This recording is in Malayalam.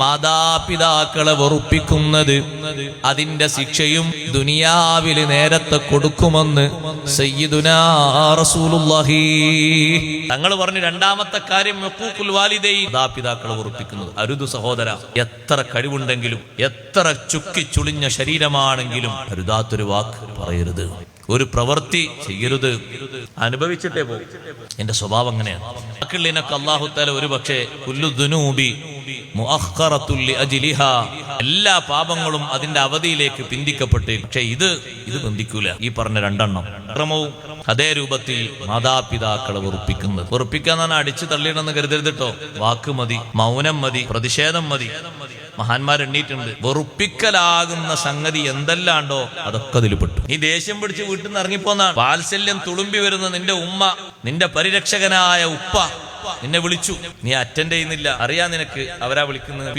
മാതാപിതാക്കളെ വെറുപ്പിക്കുന്നത് അതിന്റെ ശിക്ഷയും ദുനിയാവില് നേരത്തെ കൊടുക്കുമെന്ന് സയ്യിദുനാ റസൂലുള്ളാഹി തങ്ങൾ പറഞ്ഞു. രണ്ടാമത്തെ കാര്യം ഹുഖൂഖുൽ വാലിദൈൻ, മാതാപിതാക്കളെ വെറുപ്പിക്കുന്നത് അരുത് സഹോദര. എത്ര കഴിവുണ്ടെങ്കിലും എത്ര ചുക്കിച്ചുളിഞ്ഞ ശരീരമാണെങ്കിലും അരുതാത്തൊരു വാക്ക് പറയരുത്, ഒരു പ്രവൃത്തി ചെയ്യരുത്. അനുഭവിച്ചിട്ടേ പോകും. എന്റെ സ്വഭാവം അങ്ങനെയാണ്. ബാക്കിയുള്ളതിനൊക്കെ അല്ലാഹു തആല ഒരു പക്ഷേ കുല്ലു ദുനൂബി മുഅഖറത്തുൽ ലിഅജ്ലിഹാ, എല്ലാ പാപങ്ങളും അതിന്റെ അവധിയിലേക്ക് പിന്തിക്കപ്പെട്ടേ. പക്ഷെ ഇത് ബന്ധിക്കൂല. ഈ പറഞ്ഞ രണ്ടെണ്ണം ക്രമവും അതേ രൂപത്തിൽ മാതാപിതാക്കളെ വെറുപ്പിക്കുന്നത്. വെറുപ്പിക്കാന്നാണ് അടിച്ചു തള്ളിയിടണമെന്ന് കരുതരുതിട്ടോ. വാക്ക് മതി, മൗനം മതി, പ്രതിഷേധം മതി. മഹാന്മാരെണ്ണീട്ടുണ്ട്. വെറുപ്പിക്കലാകുന്ന സംഗതി എന്തെല്ലാണ്ടോ അതൊക്കെ അതിൽ പെട്ടു. നീ ദേഷ്യം പിടിച്ച് വീട്ടിൽ നിന്ന് ഇറങ്ങിപ്പോന്നാണ്. വാത്സല്യം തുളുമ്പി വരുന്ന നിന്റെ ഉമ്മ, നിന്റെ പരിരക്ഷകനായ ഉപ്പ നിന്നെ വിളിച്ചു, നീ അറ്റൻഡ് ചെയ്യുന്നില്ല. അറിയാൻ നിനക്ക് അവരാ വിളിക്കുന്നത്.